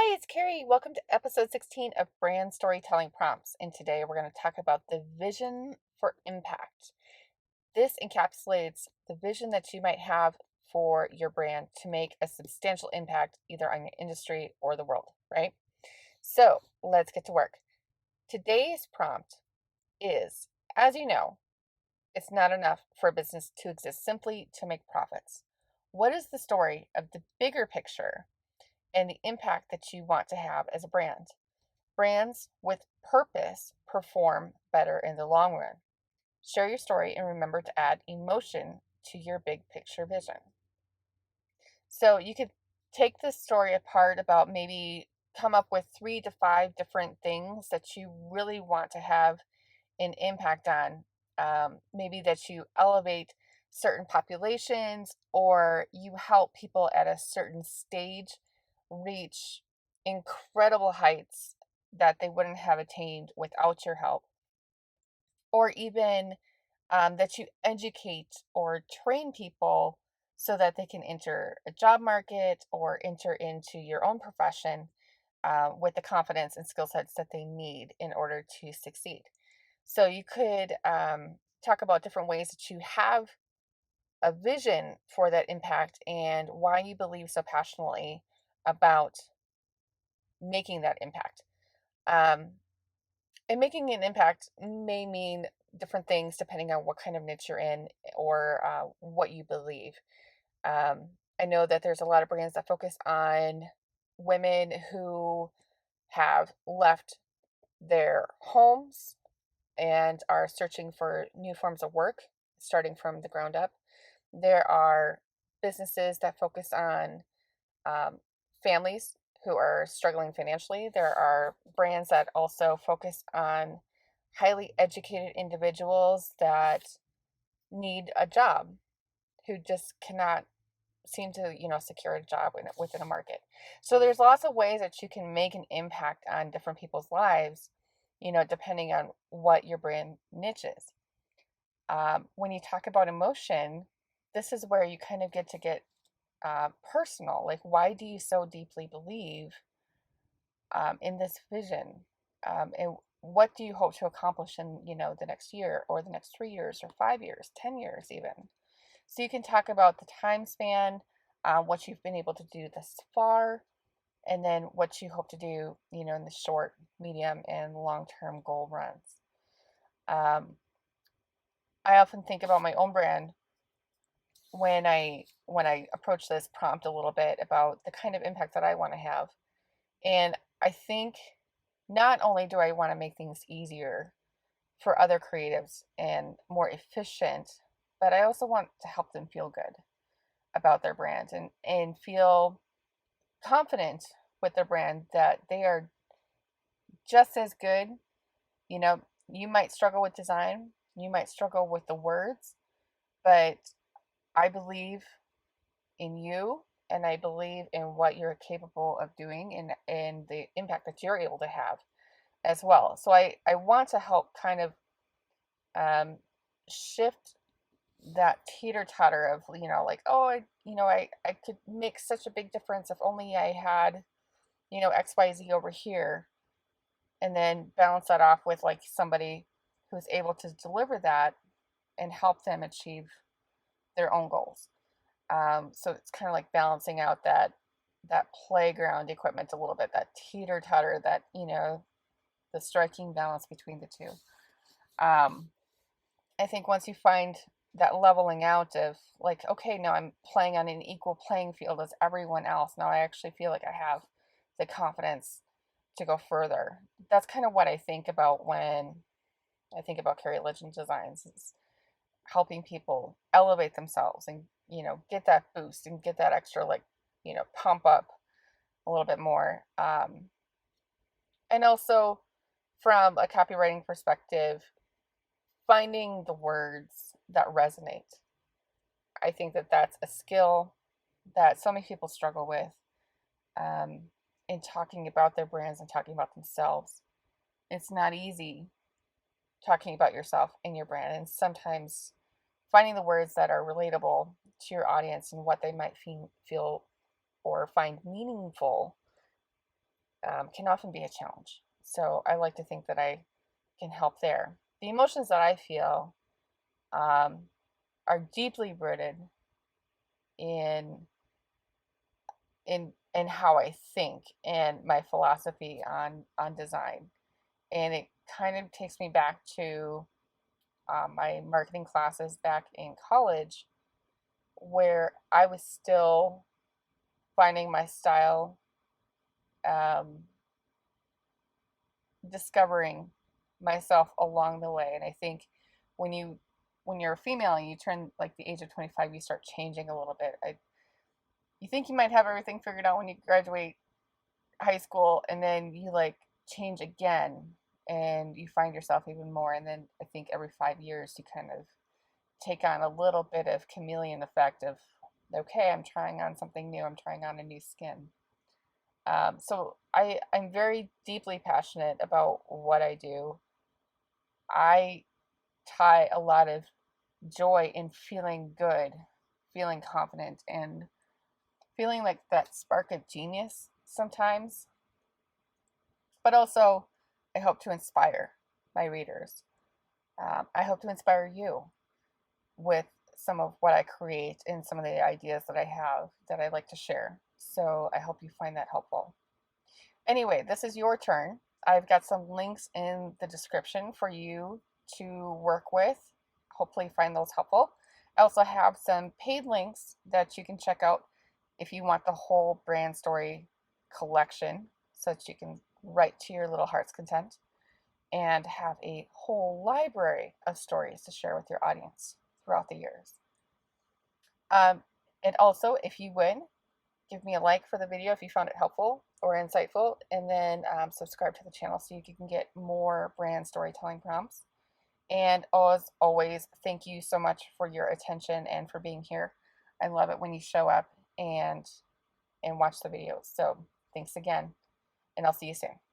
Hi, it's Carrie. Welcome to episode 16 of Brand Storytelling Prompts. And today we're going to talk about the vision for impact. This encapsulates the vision that you might have for your brand to make a substantial impact either on your industry or the world, right? So let's get to work. Today's prompt is, as you know, it's not enough for a business to exist simply to make profits. What is the story of the bigger picture and the impact that you want to have as a brand? Brands with purpose perform better in the long run. Share your story and remember to add emotion to your big picture vision. So you could take this story apart about maybe come up with 3 to 5 different things that you really want to have an impact on. Maybe that you elevate certain populations or you help people at a certain stage reach incredible heights that they wouldn't have attained without your help, or even that you educate or train people so that they can enter a job market or enter into your own profession with the confidence and skill sets that they need in order to succeed. So you could talk about different ways that you have a vision for that impact and why you believe so passionately about making that impact. Um, and making an impact may mean different things depending on what kind of niche you're in or what you believe. I know that there's a lot of brands that focus on women who have left their homes and are searching for new forms of work, starting from the ground up. There are businesses that focus on um, families who are struggling financially. There are brands that also focus on highly educated individuals that need a job, who just cannot seem to, secure a job within a market. So there's lots of ways that you can make an impact on different people's lives, depending on what your brand niche is. When you talk about emotion, this is where you kind of get personal. Like, why do you so deeply believe in this vision? And what do you hope to accomplish in, the next year or the next 3 years or 5 years, 10 years even? So you can talk about the time span, what you've been able to do thus far, and then what you hope to do, in the short, medium, and long-term goal runs. Um, I often think about my own brand when I approach this prompt a little bit about the kind of impact that I want to have. And I think not only do I want to make things easier for other creatives and more efficient, but I also want to help them feel good about their brand and feel confident with their brand that they are just as good. You know, you might struggle with design, you might struggle with the words, but I believe in you and I believe in what you're capable of doing and the impact that you're able to have as well. So I want to help kind of um, shift that teeter totter of, like, oh, I could make such a big difference if only I had, XYZ over here, and then balance that off with like somebody who's able to deliver that and help them achieve their own goals. So it's kind of like balancing out that playground equipment a little bit, that teeter totter, that the striking balance between the two. Um, I think once you find that leveling out of like, okay, now I'm playing on an equal playing field as everyone else. Now I actually feel like I have the confidence to go further. That's kind of what I think about when I think about Carrie Legend Designs. Is helping people elevate themselves and get that boost and get that extra, like, pump up a little bit more. And also from a copywriting perspective, finding the words that resonate. I think that that's a skill that so many people struggle with, um, in talking about their brands and talking about themselves. It's not easy talking about yourself and your brand, and sometimes finding the words that are relatable to your audience and what they might feel or find meaningful can often be a challenge. So I like to think that I can help there. The emotions that I feel um, are deeply rooted in in how I think and my philosophy on design, and it kind of takes me back to my marketing classes back in college, where I was still finding my style, um, discovering myself along the way. And I think when you when you're a female and you turn like the age of 25, you start changing a little bit. You think you might have everything figured out when you graduate high school, and then you like change again and you find yourself even more. And then I think every 5 years you kind of take on a little bit of chameleon effect of, okay, I'm trying on something new, I'm trying on a new skin. I'm very deeply passionate about what I do. I tie a lot of joy in feeling good, feeling confident, and feeling like that spark of genius sometimes. But also, I hope to inspire my readers. I hope to inspire you with some of what I create and some of the ideas that I have that I like to share. So I hope you find that helpful. Anyway, this is your turn. I've got some links in the description for you to work with. Hopefully, find those helpful. I also have some paid links that you can check out if you want the whole brand story collection so that you can write to your little heart's content and have a whole library of stories to share with your audience throughout the years. Um, and also, if you would, give me a like for the video if you found it helpful or insightful, and then subscribe to the channel so you can get more brand storytelling prompts. And as always, thank you so much for your attention and for being here. I love it when you show up and watch the videos. So thanks again, and I'll see you soon.